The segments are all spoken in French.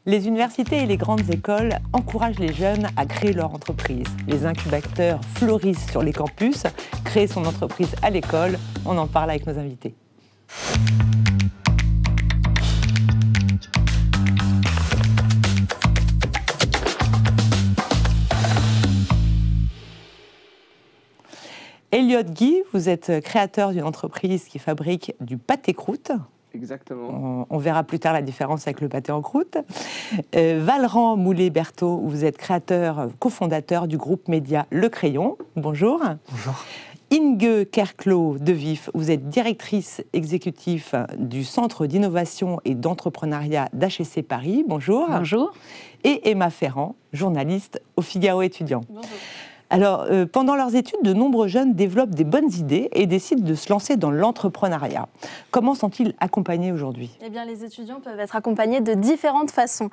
Les universités et les grandes écoles encouragent les jeunes à créer leur entreprise. Les incubateurs fleurissent sur les campus. Créer son entreprise à l'école, on en parle avec nos invités. Elliot Guy, vous êtes créateur d'une entreprise qui fabrique du pâté croûte. Exactement. On verra plus tard la différence avec le pâté en croûte. Valran Moulet-Berthaud, vous êtes créateur, cofondateur du groupe média Le Crayon. Bonjour. Bonjour. Inge Kerklo de Vif, vous êtes directrice exécutive du Centre d'innovation et d'entrepreneuriat d'HEC Paris. Bonjour. Bonjour. Et Emma Ferrand, journaliste au Figaro étudiant. Bonjour. Alors, pendant leurs études, de nombreux jeunes développent des bonnes idées et décident de se lancer dans l'entrepreneuriat. Comment sont-ils accompagnés aujourd'hui ? Eh bien, les étudiants peuvent être accompagnés de différentes façons.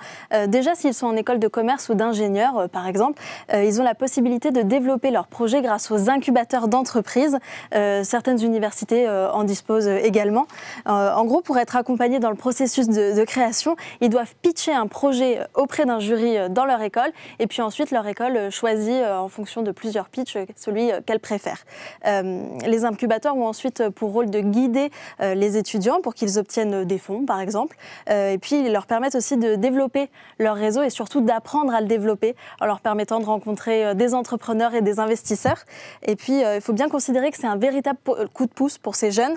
Déjà, s'ils sont en école de commerce ou d'ingénieur, par exemple, ils ont la possibilité de développer leurs projets grâce aux incubateurs d'entreprises. Certaines universités en disposent également. En gros, pour être accompagnés dans le processus de création, ils doivent pitcher un projet auprès d'un jury dans leur école et puis ensuite, leur école choisit en fonction de plusieurs pitchs, celui qu'elle préfère. Les incubateurs ont ensuite pour rôle de guider les étudiants pour qu'ils obtiennent des fonds, par exemple. Et puis, ils leur permettent aussi de développer leur réseau et surtout d'apprendre à le développer en leur permettant de rencontrer des entrepreneurs et des investisseurs. Et puis, il faut bien considérer que c'est un véritable coup de pouce pour ces jeunes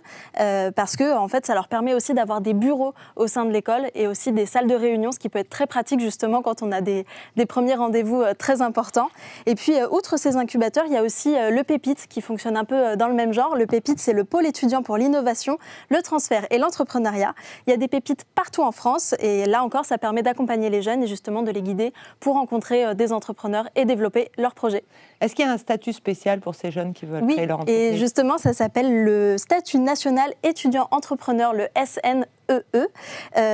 parce que, en fait, ça leur permet aussi d'avoir des bureaux au sein de l'école et aussi des salles de réunion, ce qui peut être très pratique justement quand on a des premiers rendez-vous très importants. Et puis, outre ces incubateurs, il y a aussi le Pépite qui fonctionne un peu dans le même genre. Le Pépite, c'est le pôle étudiant pour l'innovation, le transfert et l'entrepreneuriat. Il y a des pépites partout en France et là encore, ça permet d'accompagner les jeunes et justement de les guider pour rencontrer des entrepreneurs et développer leurs projets. Est-ce qu'il y a un statut spécial pour ces jeunes qui veulent créer leur entreprise ? Et justement, ça s'appelle le statut national étudiant entrepreneur, le SNEE.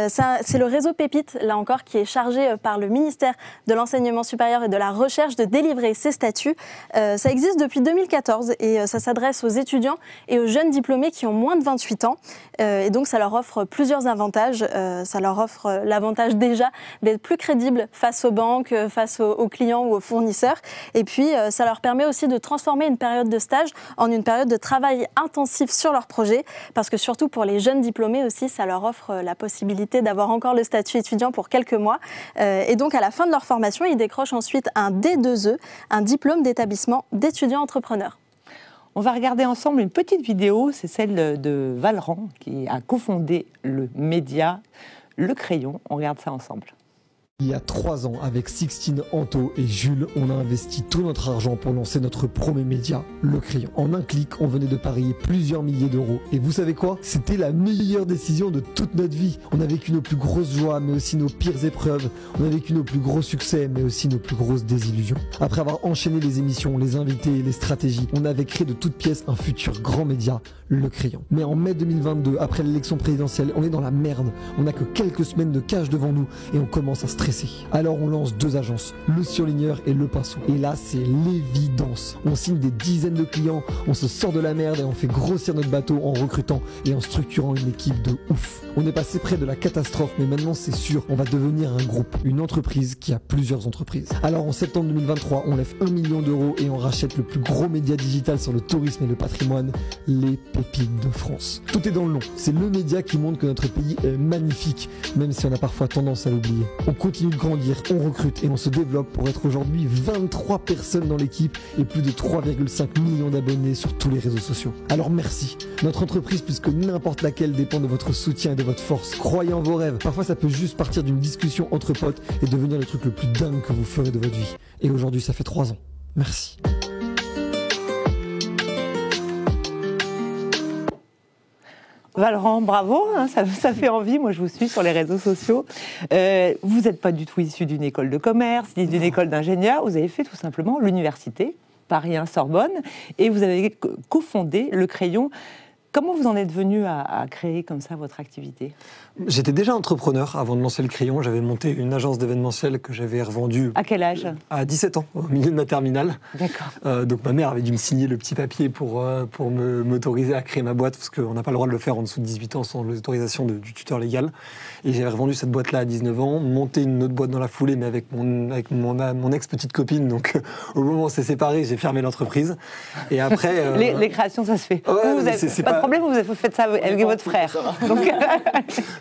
C'est le réseau Pépite, là encore, qui est chargé par le ministère de l'Enseignement supérieur et de la Recherche de délivrer ces statuts. Ça existe depuis 2014 et ça s'adresse aux étudiants et aux jeunes diplômés qui ont moins de 28 ans. Et donc, ça leur offre plusieurs avantages. Ça leur offre l'avantage déjà d'être plus crédibles face aux banques, face aux clients ou aux fournisseurs. Et puis, ça leur permet aussi de transformer une période de stage en une période de travail intensif sur leur projet. Parce que surtout pour les jeunes diplômés aussi, ça leur offre la possibilité d'avoir encore le statut étudiant pour quelques mois. Et donc, à la fin de leur formation, ils décrochent ensuite un D2E, un diplôme d'établissement d'étudiants entrepreneurs. On va regarder ensemble une petite vidéo, c'est celle de Valran qui a cofondé le média Le Crayon. On regarde ça ensemble. Il y a 3 ans, avec Sixtine, Anto et Jules, on a investi tout notre argent pour lancer notre premier média, Le Crayon. En un clic, on venait de parier plusieurs milliers d'euros. Et vous savez quoi ? C'était la meilleure décision de toute notre vie. On a vécu nos plus grosses joies, mais aussi nos pires épreuves. On a vécu nos plus gros succès, mais aussi nos plus grosses désillusions. Après avoir enchaîné les émissions, les invités et les stratégies, on avait créé de toutes pièces un futur grand média, Le Crayon. Mais en mai 2022, après l'élection présidentielle, on est dans la merde. On n'a que quelques semaines de cash devant nous et on commence à stresser. Alors on lance 2 agences, Le Surligneur et Le Pinceau. Et là c'est l'évidence. On signe des dizaines de clients, on se sort de la merde et on fait grossir notre bateau en recrutant et en structurant une équipe de ouf. On est passé près de la catastrophe, mais maintenant c'est sûr, on va devenir un groupe, une entreprise qui a plusieurs entreprises. Alors en septembre 2023, on lève 1 million d'euros et on rachète le plus gros média digital sur le tourisme et le patrimoine, les Pépites de France. Tout est dans le nom, c'est le média qui montre que notre pays est magnifique, même si on a parfois tendance à l'oublier. On continue de grandir, on recrute et on se développe pour être aujourd'hui 23 personnes dans l'équipe et plus de 3,5 millions d'abonnés sur tous les réseaux sociaux. Alors merci, notre entreprise plus que n'importe laquelle dépend de votre soutien et de votre force. Croyez en vos rêves, parfois ça peut juste partir d'une discussion entre potes et devenir le truc le plus dingue que vous ferez de votre vie. Et aujourd'hui ça fait 3 ans. Merci. Valran, bravo, hein, ça fait envie, moi je vous suis sur les réseaux sociaux. Vous n'êtes pas du tout issu d'une école de commerce, ni d'une école d'ingénieur, vous avez fait tout simplement l'université, Paris 1 Sorbonne, et vous avez cofondé Le Crayon. Comment vous en êtes venu à créer comme ça votre activité? J'étais déjà entrepreneur avant de lancer le Crayon. J'avais monté une agence d'événementiel que j'avais revendue. À quel âge? À 17 ans, au milieu de ma terminale. D'accord. Donc ma mère avait dû me signer le petit papier pour m'autoriser à créer ma boîte, parce qu'on n'a pas le droit de le faire en dessous de 18 ans sans l'autorisation du tuteur légal. Et j'avais revendu cette boîte-là à 19 ans, monté une autre boîte dans la foulée, mais avec mon ex-petite copine. Donc au moment où on s'est séparés, j'ai fermé l'entreprise. Et après... Les créations, ça se fait. Ouais, vous avez, pas de problème, vous faites ça avec votre frère. Donc...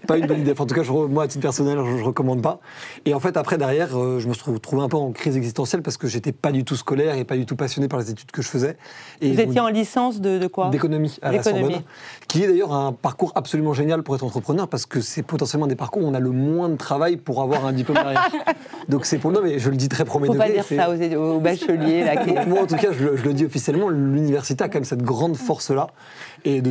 Pas une bonne idée. Enfin, en tout cas, moi, à titre personnel, je ne recommande pas. Et en fait, après, derrière, je me suis retrouvé un peu en crise existentielle parce que j'étais pas du tout scolaire et pas du tout passionné par les études que je faisais. Et vous étiez en licence de quoi? D'économie à la Sorbonne, qui est d'ailleurs un parcours absolument génial pour être entrepreneur parce que c'est potentiellement des parcours où on a le moins de travail pour avoir un diplôme derrière. Donc c'est pour nous, mais je le dis très premier degré. Faut pas dire ça aux bacheliers. Là, moi, en tout cas, je le dis officiellement, l'université a quand même cette grande force-là et de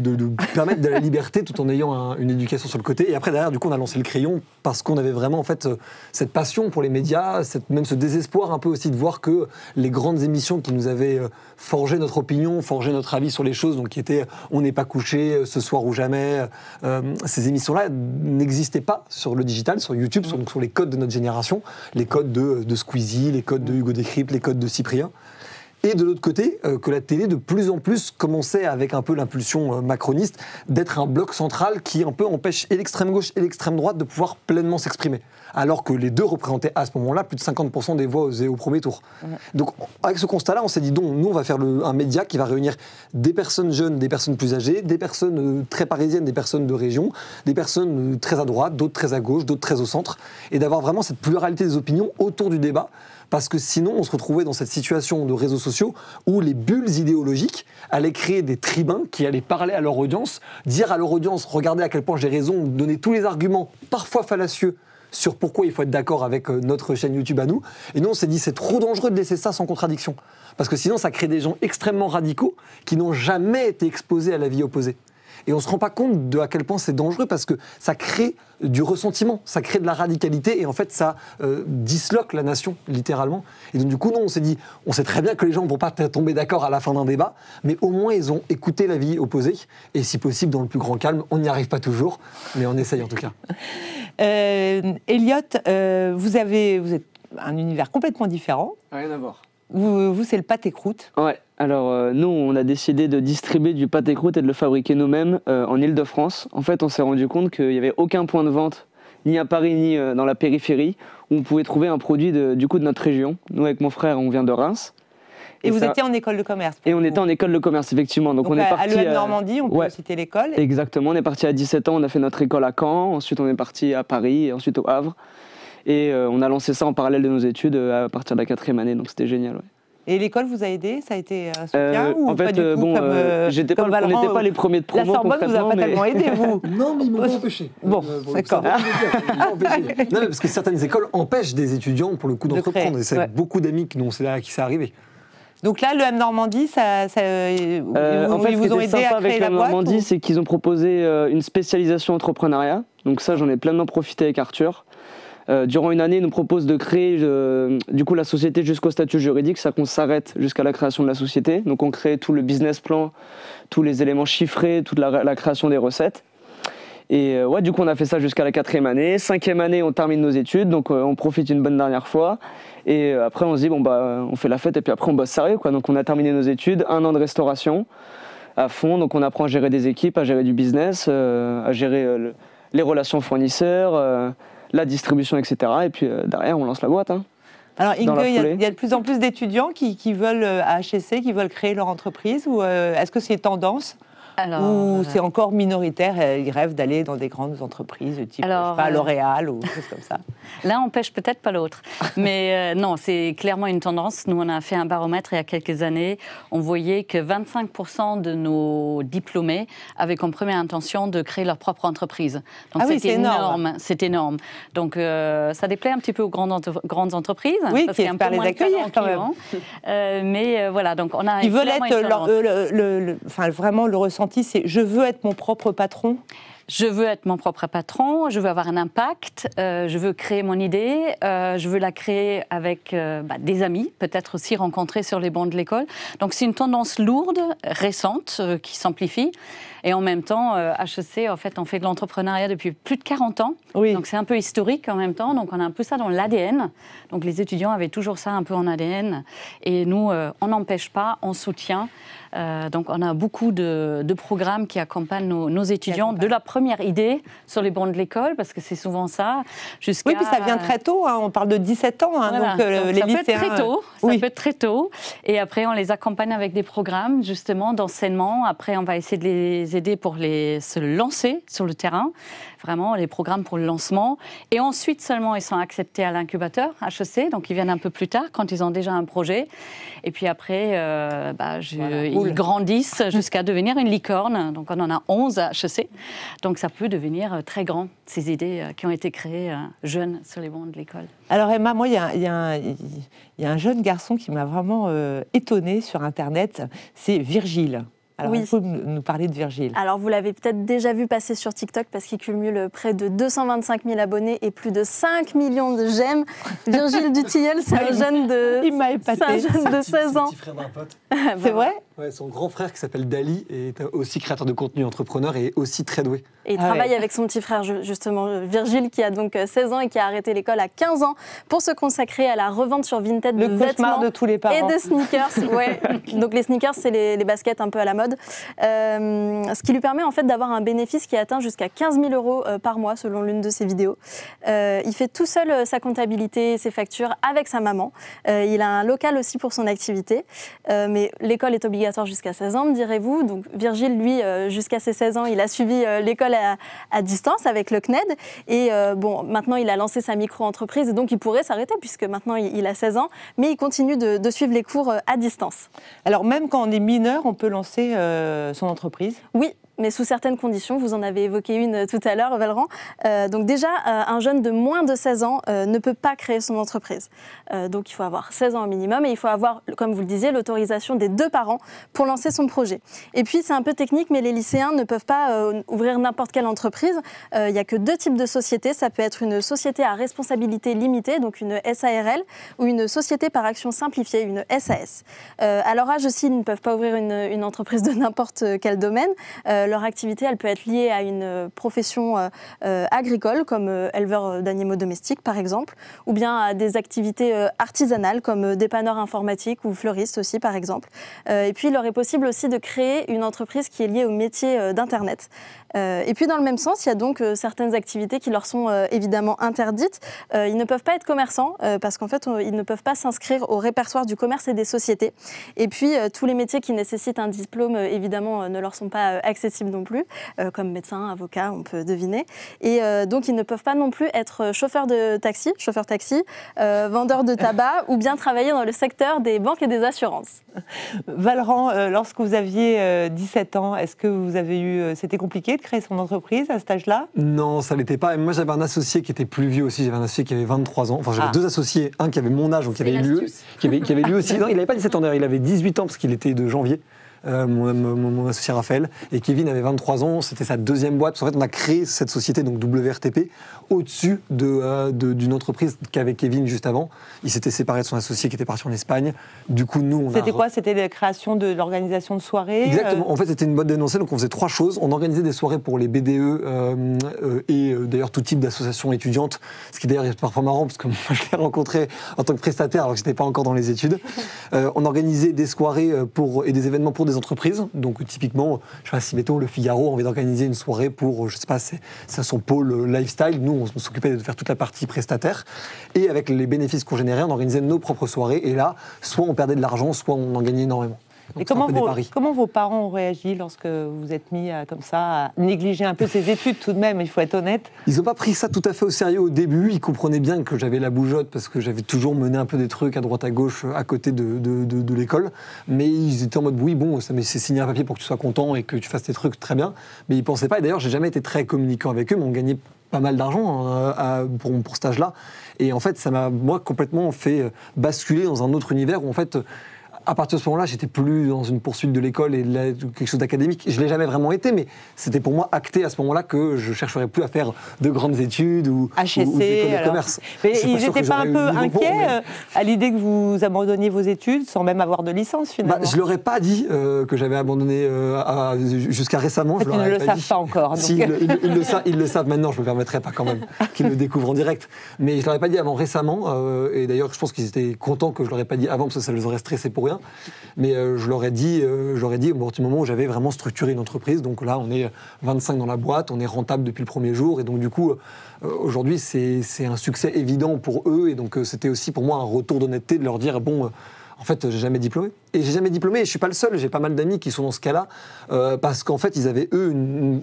permettre de la liberté tout en ayant une éducation sur le côté. Et après, derrière, du coup, on a lancé le Crayon parce qu'on avait vraiment, en fait, cette passion pour les médias, même ce désespoir un peu aussi de voir que les grandes émissions qui nous avaient forgé notre opinion, forgé notre avis sur les choses, donc qui étaient « On n'est pas couché »,« Ce soir ou jamais », ces émissions-là n'existaient pas sur le digital, sur YouTube, sur les codes de notre génération, les codes de Squeezie, les codes de Hugo Décrypte, les codes de Cyprien. Et de l'autre côté, que la télé, de plus en plus, commençait, avec un peu l'impulsion macroniste, d'être un bloc central qui un peu empêche et l'extrême gauche et l'extrême droite de pouvoir pleinement s'exprimer. Alors que les deux représentaient à ce moment-là plus de 50% des voix au premier tour. Donc avec ce constat-là, on s'est dit, nous on va faire un média qui va réunir des personnes jeunes, des personnes plus âgées, des personnes très parisiennes, des personnes de région, des personnes très à droite, d'autres très à gauche, d'autres très au centre, et d'avoir vraiment cette pluralité des opinions autour du débat. Parce que sinon, on se retrouvait dans cette situation de réseaux sociaux où les bulles idéologiques allaient créer des tribuns qui allaient parler à leur audience, dire à leur audience, regardez à quel point j'ai raison, donner tous les arguments, parfois fallacieux, sur pourquoi il faut être d'accord avec notre chaîne YouTube à nous. Et nous, on s'est dit, c'est trop dangereux de laisser ça sans contradiction. Parce que sinon, ça crée des gens extrêmement radicaux qui n'ont jamais été exposés à la vie opposée. Et on ne se rend pas compte à quel point c'est dangereux parce que ça crée du ressentiment, ça crée de la radicalité et en fait ça disloque la nation littéralement. Et donc du coup, nous on s'est dit, on sait très bien que les gens ne vont pas tomber d'accord à la fin d'un débat, mais au moins ils ont écouté la vie opposée et si possible dans le plus grand calme. On n'y arrive pas toujours, mais on essaye en tout cas. Elliot, vous êtes un univers complètement différent. Rien à voir. Vous c'est le pâté-croûte. Ouais. Alors, nous, on a décidé de distribuer du pâté-croûte et de le fabriquer nous-mêmes en Île-de-France. En fait, on s'est rendu compte qu'il n'y avait aucun point de vente, ni à Paris, ni dans la périphérie, où on pouvait trouver un produit de notre région. Nous, avec mon frère, on vient de Reims. Et vous étiez en école de commerce? Et on était en école de commerce, effectivement. Donc on est parti à l'EM Normandie, on peut citer l'école. Exactement, on est parti à 17 ans, on a fait notre école à Caen, ensuite on est parti à Paris, et ensuite au Havre. Et on a lancé ça en parallèle de nos études à partir de la 4e année, donc c'était génial. Ouais. Et l'école vous a aidé? Ça a été un soutien ou en fait, pas du tout, on n'était pas les premiers de promo. La Sorbonne vous a pas tellement aidé, vous? Non, mais ils m'ont pas empêché. Bon, d'accord. Non, mais parce que certaines écoles empêchent des étudiants, pour le coup, d'entreprendre. Et c'est beaucoup d'amis qui c'est arrivé. Donc là, l'EM Normandie, en fait, ils vous ont aidé à créer la boîte? Normandie, c'est qu'ils ont proposé une spécialisation entrepreneuriat. Donc ça, j'en ai pleinement profité avec Arthur. Durant une année, ils nous proposent de créer du coup la société jusqu'au statut juridique, ça qu'on s'arrête jusqu'à la création de la société. Donc on crée tout le business plan, tous les éléments chiffrés, toute la création des recettes. Et ouais, du coup on a fait ça jusqu'à la 4e année. 5e année, on termine nos études, donc on profite une bonne dernière fois. Et après on se dit bon bah on fait la fête et puis après on bosse sérieux quoi. Donc on a terminé nos études, 1 an de restauration à fond. Donc on apprend à gérer des équipes, à gérer du business, à gérer les relations fournisseurs. La distribution, etc. Et puis derrière, on lance la boîte. Hein. Alors Inge, il y a de plus en plus d'étudiants qui veulent, à HEC, qui veulent créer leur entreprise, ou est-ce que c'est tendance? Ou c'est encore minoritaire, ils rêvent d'aller dans des grandes entreprises, type L'Oréal ou des choses comme ça? L'un empêche peut-être pas l'autre. Mais non, c'est clairement une tendance. Nous, on a fait un baromètre il y a quelques années. On voyait que 25% de nos diplômés avaient comme première intention de créer leur propre entreprise. Donc c'est énorme. C'est énorme. Donc ça déplaît un petit peu aux grandes entreprises. Oui, parce qui espèrent les accueillir quand même. Mais voilà, donc on a... Ils veulent être vraiment le ressenti, c'est je veux être mon propre patron. je veux être mon propre patron, je veux avoir un impact, je veux créer mon idée, je veux la créer avec des amis, peut-être aussi rencontrés sur les bancs de l'école. Donc c'est une tendance lourde, récente, qui s'amplifie. Et en même temps, HEC, en fait, on fait de l'entrepreneuriat depuis plus de 40 ans. Oui. Donc c'est un peu historique en même temps. Donc on a un peu ça dans l'ADN. Donc les étudiants avaient toujours ça un peu en ADN. Et nous, on n'empêche pas, on soutient. Donc on a beaucoup de programmes qui accompagnent nos étudiants de la première idée sur les bancs de l'école, parce que c'est souvent ça, jusqu'à... Oui, puis ça vient très tôt, hein, on parle de 17 ans, hein, voilà. donc les lycéens... Ça peut être très tôt, et après on les accompagne avec des programmes justement d'enseignement. Après on va essayer de les aider pour se lancer sur le terrain, vraiment les programmes pour le lancement, et ensuite seulement ils sont acceptés à l'incubateur HEC, donc ils viennent un peu plus tard quand ils ont déjà un projet, et puis après ils grandissent jusqu'à devenir une licorne. Donc on en a 11 à HEC. Donc ça peut devenir très grand, ces idées qui ont été créées jeunes sur les bancs de l'école. Alors Emma, moi, il y a un jeune garçon qui m'a vraiment étonnée sur Internet, c'est Virgile. Alors, il faut nous parler de Virgile. Alors, vous l'avez peut-être déjà vu passer sur TikTok parce qu'il cumule près de 225 000 abonnés et plus de 5 millions de j'aime. Virgile Dutilleul, c'est un jeune de... Il m'a épaté. C'est un jeune de 16 ans. C'est le petit frère d'un pote. C'est vrai ? Ouais, son grand frère qui s'appelle Dali est aussi créateur de contenu, entrepreneur et aussi très doué. Et il travaille avec son petit frère, justement, Virgile, qui a donc 16 ans et qui a arrêté l'école à 15 ans pour se consacrer à la revente sur Vinted de vêtements de tous les parents. Et de sneakers. Ouais. Donc les sneakers, c'est les baskets un peu à la mode. Ce qui lui permet en fait d'avoir un bénéfice qui atteint jusqu'à 15 000 euros par mois, selon l'une de ses vidéos. Il fait tout seul sa comptabilité, ses factures avec sa maman. Il a un local aussi pour son activité. Mais l'école est obligatoire jusqu'à 16 ans, me direz-vous. Donc Virgile, lui, jusqu'à ses 16 ans, il a suivi l'école à distance avec le CNED. Et maintenant, il a lancé sa micro-entreprise. Et donc, il pourrait s'arrêter puisque maintenant, il a 16 ans. Mais il continue de suivre les cours à distance. Alors, même quand on est mineur, on peut lancer son entreprise ? Oui. Mais sous certaines conditions, vous en avez évoqué une tout à l'heure, Valran. Donc déjà, un jeune de moins de 16 ans ne peut pas créer son entreprise. Donc il faut avoir 16 ans au minimum et il faut avoir, comme vous le disiez, l'autorisation des 2 parents pour lancer son projet. Et puis c'est un peu technique, mais les lycéens ne peuvent pas ouvrir n'importe quelle entreprise. Il n'y a que 2 types de sociétés. Ça peut être une société à responsabilité limitée, donc une SARL, ou une société par action simplifiée, une SAS. À leur âge aussi, ils ne peuvent pas ouvrir une entreprise de n'importe quel domaine. Leur activité, elle peut être liée à une profession agricole, comme éleveur d'animaux domestiques, par exemple, ou bien à des activités artisanales, comme dépanneur informatique ou fleuriste aussi, par exemple. Et puis, il leur est possible aussi de créer une entreprise qui est liée au métier d'Internet. Et puis, dans le même sens, il y a donc certaines activités qui leur sont évidemment interdites. Ils ne peuvent pas être commerçants, parce qu'en fait, ils ne peuvent pas s'inscrire au répertoire du commerce et des sociétés. Et puis, tous les métiers qui nécessitent un diplôme, évidemment, ne leur sont pas accessibles non plus, comme médecin, avocat, on peut deviner. Et donc, ils ne peuvent pas non plus être chauffeur taxi, vendeur de tabac, ou bien travailler dans le secteur des banques et des assurances. Valran, lorsque vous aviez 17 ans, est-ce que vous avez eu... C'était compliqué de créer son entreprise à cet âge-là ? Non, ça ne l'était pas. Et moi, j'avais un associé qui était plus vieux aussi. J'avais un associé qui avait 23 ans. Enfin, j'avais 2 associés. Un qui avait mon âge, donc qui avait lui aussi. Non, il n'avait pas 17 ans d'ailleurs. Il avait 18 ans parce qu'il était de janvier. Mon associé Raphaël, et Kevin avait 23 ans, c'était sa 2e boîte. En fait, on a créé cette société, donc WRTP, au-dessus d'une entreprise qu'avait Kevin juste avant. Il s'était séparé de son associé qui était parti en Espagne. Du coup, nous, C'était quoi ? C'était la création de l'organisation de soirées ? Exactement. En fait, c'était une boîte d'énoncés, donc on faisait 3 choses. On organisait des soirées pour les BDE et d'ailleurs tout type d'associations étudiantes, ce qui d'ailleurs est parfois marrant, parce que moi, je l'ai rencontré en tant que prestataire, alors que je n'étais pas encore dans les études. On organisait des soirées et des événements pour des entreprises. Donc typiquement, je sais pas si mettons le Figaro a envie d'organiser une soirée pour, je sais pas, c'est son pôle lifestyle. Nous, on s'occupait de faire toute la partie prestataire. Et avec les bénéfices qu'on générait, on organisait nos propres soirées. Et là, soit on perdait de l'argent, soit on en gagnait énormément. Donc, et comment vos parents ont réagi lorsque vous vous êtes mis comme ça à négliger un peu ces études tout de même, il faut être honnête ? Ils n'ont pas pris ça tout à fait au sérieux au début. Ils comprenaient bien que j'avais la bougeotte parce que j'avais toujours mené un peu des trucs à droite à gauche à côté de l'école. Mais ils étaient en mode oui, bon, c'est signer un papier pour que tu sois content et que tu fasses tes trucs, très bien. Mais ils ne pensaient pas. Et d'ailleurs, j'ai jamais été très communicant avec eux, mais on gagnait pas mal d'argent pour cet âge-là. Et en fait, ça m'a, moi, complètement fait basculer dans un autre univers où en fait... À partir de ce moment-là, j'étais plus dans une poursuite de l'école et quelque chose d'académique. Je l'ai jamais vraiment été, mais c'était pour moi acté à ce moment-là que je chercherais plus à faire de grandes études ou HEC, ou d'école de commerce. Mais ils n'étaient pas un peu inquiets à l'idée que vous abandonniez vos études sans même avoir de licence finalement? Je leur ai pas dit que j'avais abandonné jusqu'à récemment. Ils ne le savent pas encore. Si, ils le savent maintenant. Je me permettrai pas quand même qu'ils le découvrent en direct. Mais je leur ai pas dit avant récemment. Et d'ailleurs, je pense qu'ils étaient contents que je leur ai pas dit avant parce que ça les aurait stressés pour rien. Mais je leur ai dit au petit moment où j'avais vraiment structuré une entreprise. Donc là, on est 25 dans la boîte, on est rentable depuis le premier jour. Et donc du coup, aujourd'hui, c'est un succès évident pour eux. Et donc c'était aussi pour moi un retour d'honnêteté de leur dire, bon, en fait, j'ai jamais diplômé. Et j'ai jamais diplômé, et je suis pas le seul, j'ai pas mal d'amis qui sont dans ce cas-là, parce qu'en fait, ils avaient, eux,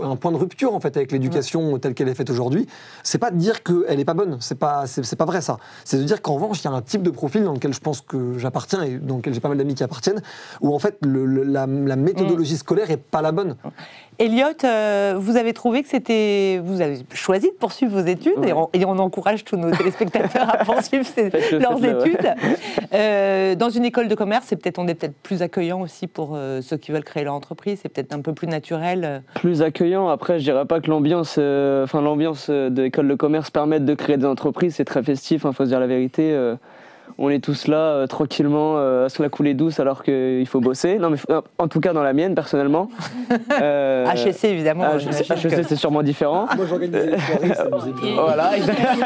un point de rupture, en fait, avec l'éducation telle qu'elle est faite aujourd'hui. C'est pas de dire qu'elle est pas bonne, c'est pas vrai, ça. C'est de dire qu'en revanche, il y a un type de profil dans lequel je pense que j'appartiens, et dans lequel j'ai pas mal d'amis qui appartiennent, où, en fait, la méthodologie scolaire est pas la bonne. Elliot, vous avez trouvé que vous avez choisi de poursuivre vos études, et on encourage tous nos téléspectateurs à poursuivre leurs études. Dans une école de commerce, on est peut-être plus accueillant aussi pour ceux qui veulent créer leur entreprise, c'est peut-être un peu plus naturel. Plus accueillant, après je dirais pas que l'ambiance de l'école de commerce permette de créer des entreprises, c'est très festif, faut se dire la vérité. On est tous là, tranquillement, à se la couler douce alors qu'il faut bosser. Non, mais en tout cas, dans la mienne, personnellement. HEC, évidemment. HEC, c'est sûrement différent. Moi, j'organisais des soirées, ça nous est bien. Voilà, exactement.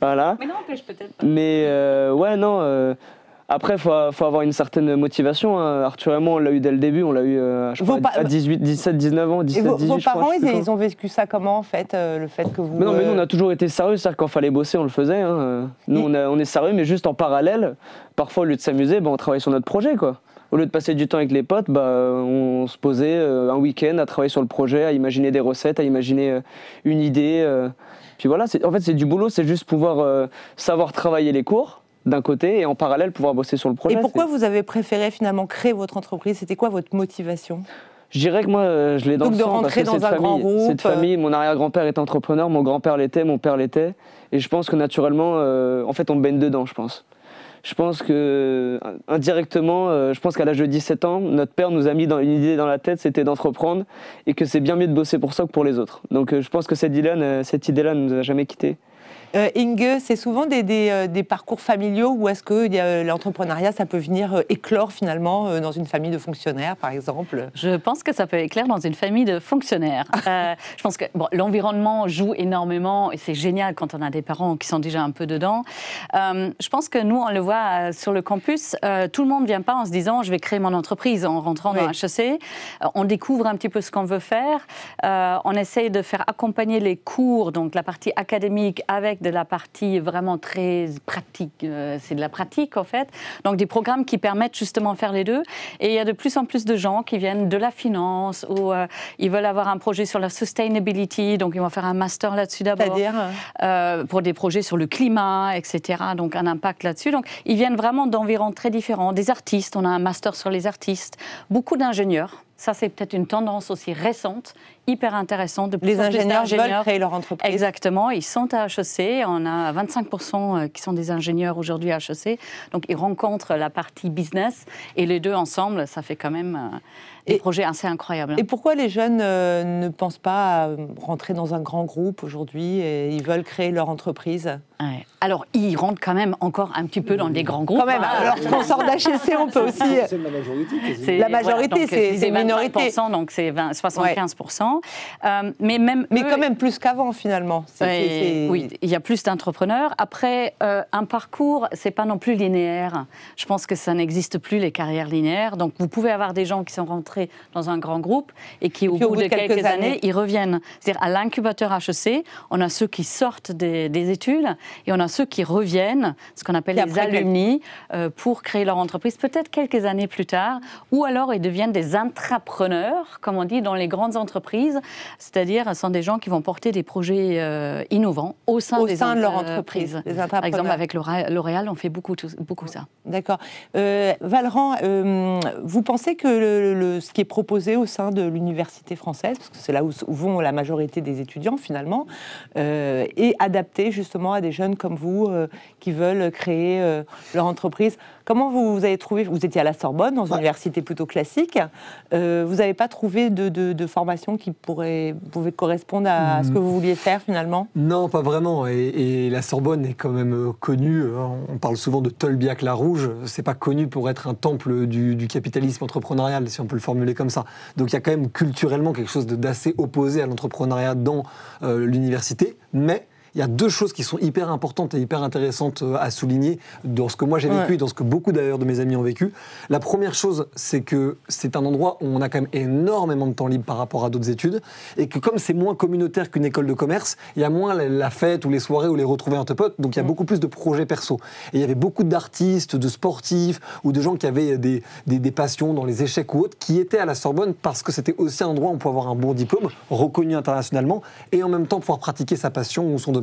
Voilà. Mais non, peut-être. Mais, ouais, non... Après, il faut avoir une certaine motivation. Arthur et moi, on l'a eu dès le début. On l'a eu à 18, 17, 19 ans, 17, 18, vos parents, ils ont vécu ça comment, en fait, le fait que vous... Mais non, mais nous, on a toujours été sérieux. C'est-à-dire quand il fallait bosser, on le faisait. Nous, on est sérieux, mais juste en parallèle. Parfois, au lieu de s'amuser, on travaillait sur notre projet, quoi. Au lieu de passer du temps avec les potes, on se posait un week-end à travailler sur le projet, à imaginer des recettes, à imaginer une idée. Puis voilà, en fait, c'est du boulot. C'est juste pouvoir savoir travailler les cours d'un côté et en parallèle pouvoir bosser sur le projet. Et pourquoi vous avez préféré finalement créer votre entreprise? C'était quoi votre motivation? Je dirais que moi, je l'ai dans le sang. Donc de rentrer dans un grand groupe. Cette famille, mon arrière-grand-père était entrepreneur, mon grand-père l'était, mon père l'était. Et je pense que naturellement, en fait, on baigne dedans, je pense. Je pense que, indirectement, je pense qu'à l'âge de 17 ans, notre père nous a mis une idée dans la tête, c'était d'entreprendre, et que c'est bien mieux de bosser pour ça que pour les autres. Donc je pense que cette idée-là ne nous a jamais quittés. Inge, c'est souvent des parcours familiaux ou est-ce que l'entrepreneuriat, ça peut venir éclore finalement dans une famille de fonctionnaires, par exemple? Je pense que ça peut éclore dans une famille de fonctionnaires. Je pense que l'environnement joue énormément et c'est génial quand on a des parents qui sont déjà un peu dedans. Je pense que nous, on le voit sur le campus, tout le monde ne vient pas en se disant « je vais créer mon entreprise » en rentrant dans HEC. On découvre un petit peu ce qu'on veut faire. On essaye de faire accompagner les cours, donc la partie académique, avec de la partie vraiment très pratique. C'est de la pratique, en fait. Donc, des programmes qui permettent justement de faire les deux. Et il y a de plus en plus de gens qui viennent de la finance ou ils veulent avoir un projet sur la sustainability. Donc, ils vont faire un master là-dessus d'abord. C'est-à-dire pour des projets sur le climat, etc. Donc, un impact là-dessus. Donc, ils viennent vraiment d'environs très différents. Des artistes, on a un master sur les artistes. Beaucoup d'ingénieurs. Ça, c'est peut-être une tendance aussi récente, hyper intéressante. Les ingénieurs veulent créer leur entreprise. Exactement, ils sont à HEC. On a 25% qui sont des ingénieurs aujourd'hui à HEC. Donc, ils rencontrent la partie business. Et les deux ensemble, ça fait quand même des projets assez incroyables. Et pourquoi les jeunes ne pensent pas à rentrer dans un grand groupe aujourd'hui et ils veulent créer leur entreprise? Ouais. Alors, ils rentrent quand même encore un petit peu dans des grands groupes. Quand même, alors qu'on sort d'HEC, on peut aussi... C'est la majorité. La majorité, c'est une minorité. Donc c'est 75%. Mais quand même plus qu'avant, finalement. Oui, il y a plus d'entrepreneurs. Après, un parcours, c'est pas non plus linéaire. Je pense que ça n'existe plus, les carrières linéaires. Donc, vous pouvez avoir des gens qui sont rentrés dans un grand groupe et qui, au bout de quelques années, ils reviennent. C'est-à-dire, à l'incubateur HEC, on a ceux qui sortent des études et on a ceux qui reviennent, ce qu'on appelle les alumni, pour créer leur entreprise, peut-être quelques années plus tard, ou alors ils deviennent des intrapreneuriats. intrapreneurs, comme on dit dans les grandes entreprises, c'est-à-dire ce sont des gens qui vont porter des projets innovants au sein de leur entreprise. Par exemple, avec L'Oréal, on fait beaucoup ça. D'accord. Valran, vous pensez que ce qui est proposé au sein de l'université française, parce que c'est là où vont la majorité des étudiants finalement, est adapté justement à des jeunes comme vous qui veulent créer leur entreprise? Comment vous avez trouvé, vous étiez à la Sorbonne, dans une université plutôt classique, vous n'avez pas trouvé de formation qui pouvait correspondre à ce que vous vouliez faire finalement? Non, pas vraiment. Et la Sorbonne est quand même connue, on parle souvent de Tolbiac-la-Rouge, c'est pas connu pour être un temple du capitalisme entrepreneurial, si on peut le formuler comme ça. Donc il y a quand même culturellement quelque chose d'assez opposé à l'entrepreneuriat dans l'université, mais il y a deux choses qui sont hyper importantes et hyper intéressantes à souligner dans ce que moi j'ai vécu et dans ce que beaucoup d'ailleurs de mes amis ont vécu. La première chose, c'est que c'est un endroit où on a quand même énormément de temps libre par rapport à d'autres études et que comme c'est moins communautaire qu'une école de commerce, il y a moins la fête ou les soirées ou les retrouver entre potes, donc il y a beaucoup plus de projets perso. Et il y avait beaucoup d'artistes, de sportifs ou de gens qui avaient des passions dans les échecs ou autres qui étaient à la Sorbonne parce que c'était aussi un endroit où on pouvait avoir un bon diplôme, reconnu internationalement et en même temps pouvoir pratiquer sa passion ou son domaine.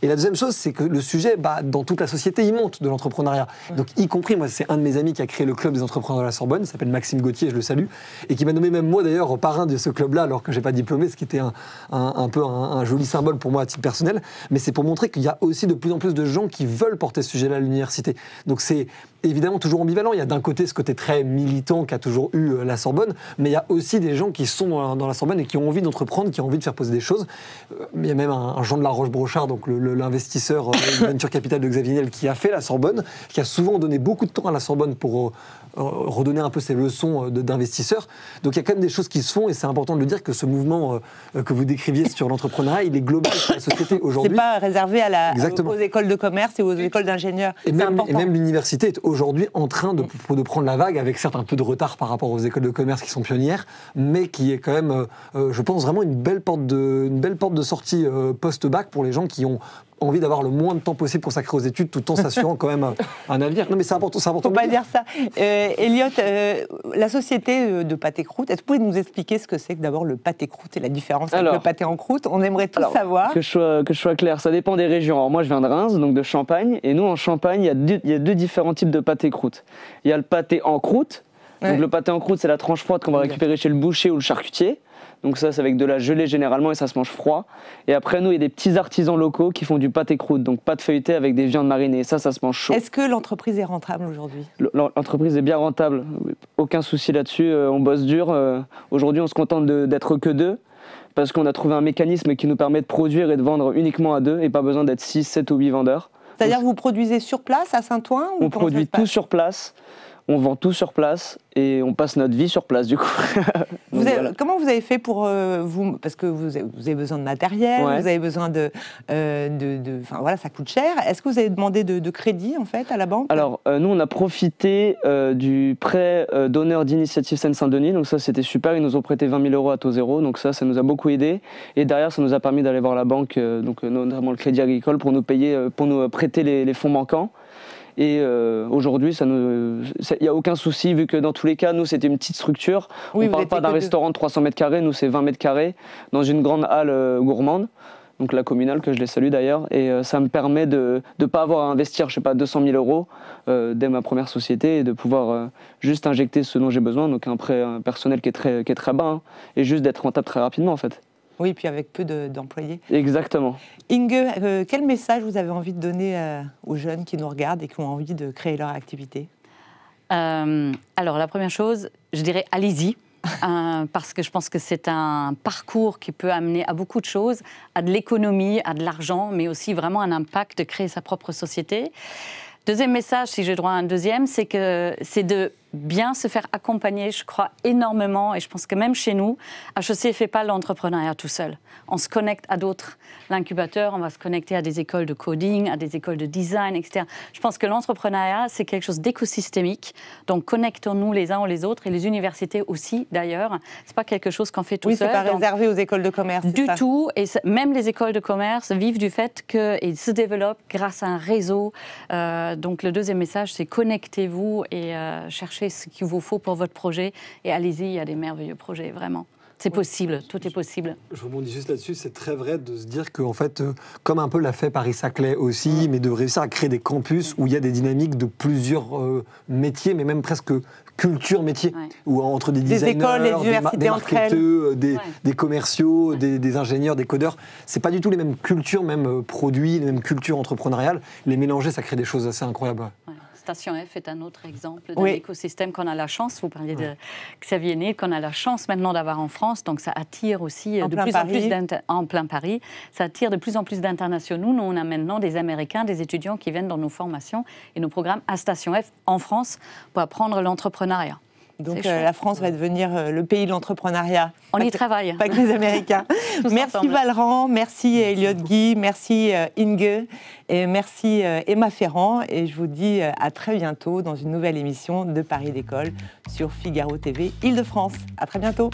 Et la deuxième chose, c'est que le sujet, dans toute la société, il monte de l'entrepreneuriat. Donc, y compris, moi, c'est un de mes amis qui a créé le club des entrepreneurs de la Sorbonne, il s'appelle Maxime Gauthier, je le salue, et qui m'a nommé même moi, d'ailleurs, parrain de ce club-là, alors que j'ai pas diplômé, ce qui était un peu un joli symbole pour moi à titre personnel. Mais c'est pour montrer qu'il y a aussi de plus en plus de gens qui veulent porter ce sujet-là à l'université. Donc, c'est évidemment toujours ambivalent. Il y a d'un côté ce côté très militant qu'a toujours eu la Sorbonne, mais il y a aussi des gens qui sont dans la Sorbonne et qui ont envie d'entreprendre, qui ont envie de faire poser des choses. Il y a même un Jean de la Roche-Brochard, donc l'investisseur Venture Capital de Xavier Niel, qui a fait la Sorbonne, qui a souvent donné beaucoup de temps à la Sorbonne pour redonner un peu ses leçons d'investisseur. Donc il y a quand même des choses qui se font et c'est important de le dire que ce mouvement que vous décriviez sur l'entrepreneuriat, il est global sur la société aujourd'hui. C'est pas réservé aux écoles de commerce et aux écoles d'ingénieurs. Et même l'université est aujourd'hui en train de prendre la vague avec certes un peu de retard par rapport aux écoles de commerce qui sont pionnières, mais qui est quand même, je pense, vraiment une belle porte de sortie post-bac pour les gens qui ont envie d'avoir le moins de temps possible consacré aux études tout en s'assurant quand même un avenir. Non mais c'est important. Faut pas dire ça. Elliot, la société de pâté croûte, est-ce que vous pouvez nous expliquer ce que c'est que d'abord le pâté croûte et la différence avec le pâté en croûte? On aimerait tout savoir. Que je sois clair, ça dépend des régions. Alors moi je viens de Reims, donc de Champagne, et nous en Champagne, il y a deux différents types de pâté croûte. Il y a le pâté en croûte. Donc le pâté en croûte, c'est la tranche froide qu'on va récupérer chez le boucher ou le charcutier. Donc ça, c'est avec de la gelée généralement et ça se mange froid. Et après, nous, il y a des petits artisans locaux qui font du pâté croûte, donc pâte feuilletée avec des viandes marinées. Et ça se mange chaud. Est-ce que l'entreprise est rentable aujourd'hui? L'entreprise est bien rentable. Aucun souci là-dessus. On bosse dur. Aujourd'hui, on se contente d'être que 2 parce qu'on a trouvé un mécanisme qui nous permet de produire et de vendre uniquement à 2 et pas besoin d'être 6, 7 ou 8 vendeurs. C'est-à-dire que vous produisez sur place à Saint-Ouen? On produit tout sur place. On vend tout sur place et on passe notre vie sur place du coup. Comment vous avez fait pour vous, parce que vous avez besoin de matériel, vous avez besoin enfin voilà, ça coûte cher. Est-ce que vous avez demandé de crédit en fait à la banque? Alors nous on a profité du prêt d'honneur d'Initiative Seine-Saint-Denis, donc ça c'était super, ils nous ont prêté 20 000 € à taux zéro, donc ça nous a beaucoup aidé. Et derrière ça nous a permis d'aller voir la banque, donc notamment le Crédit Agricole, pour nous payer, pour nous prêter les fonds manquants. Et aujourd'hui, il n'y a aucun souci, vu que dans tous les cas, nous, c'était une petite structure. On ne parle pas d'un restaurant de 300 mètres carrés, nous, c'est 20 mètres carrés, dans une grande halle gourmande, donc la communale, que je les salue d'ailleurs. Et ça me permet de ne pas avoir à investir, je sais pas, 200 000 € dès ma première société et de pouvoir juste injecter ce dont j'ai besoin, donc un prêt personnel qui est très bas, et juste d'être rentable très rapidement, en fait. Oui, puis avec peu d'employés. Exactement. Inge, quel message vous avez envie de donner aux jeunes qui nous regardent et qui ont envie de créer leur activité? Alors, la première chose, je dirais allez-y. Parce que je pense que c'est un parcours qui peut amener à beaucoup de choses, à de l'économie, à de l'argent, mais aussi vraiment un impact de créer sa propre société. Deuxième message, si j'ai droit à un deuxième, c'est de bien se faire accompagner, je crois énormément, et je pense que même chez nous, HEC ne fait pas l'entrepreneuriat tout seul. On se connecte à d'autres. L'incubateur, on va se connecter à des écoles de coding, à des écoles de design, etc. Je pense que l'entrepreneuriat, c'est quelque chose d'écosystémique. Donc, connectons-nous les uns aux les autres, et les universités aussi, d'ailleurs. C'est pas quelque chose qu'on fait tout seul. Oui, c'est pas réservé aux écoles de commerce. Du tout. Et même les écoles de commerce vivent du fait qu'ils se développent grâce à un réseau. Donc, le deuxième message, c'est connectez-vous et cherchez cherchez ce qu'il vous faut pour votre projet et allez-y, il y a des merveilleux projets, vraiment. C'est possible, tout est possible. Je rebondis juste là-dessus, c'est très vrai de se dire qu'en fait, comme un peu l'a fait Paris-Saclay aussi, mais de réussir à créer des campus où il y a des dynamiques de plusieurs métiers, mais même presque culture-métier, où entre des designers, écoles, les universités des marketeurs, des commerciaux, des ingénieurs, des codeurs. C'est pas du tout les mêmes cultures, même produits, les mêmes cultures entrepreneuriales. Les mélanger, ça crée des choses assez incroyables. Ouais. Station F est un autre exemple d'un écosystème qu'on a la chance, vous parliez de Xavier Niel, qu'on a la chance maintenant d'avoir en France, donc ça attire aussi de plus en plus en plein Paris, ça attire de plus en plus d'internationaux. Nous, on a maintenant des Américains, des étudiants qui viennent dans nos formations et nos programmes à Station F en France pour apprendre l'entrepreneuriat. Donc la France va devenir le pays de l'entrepreneuriat. On y travaille. Pas que les Américains. Merci Valran, merci Elliot Guy, merci Inge et merci Emma Ferrand. Et je vous dis à très bientôt dans une nouvelle émission de Paris d'École sur Figaro TV Île-de-France. À très bientôt.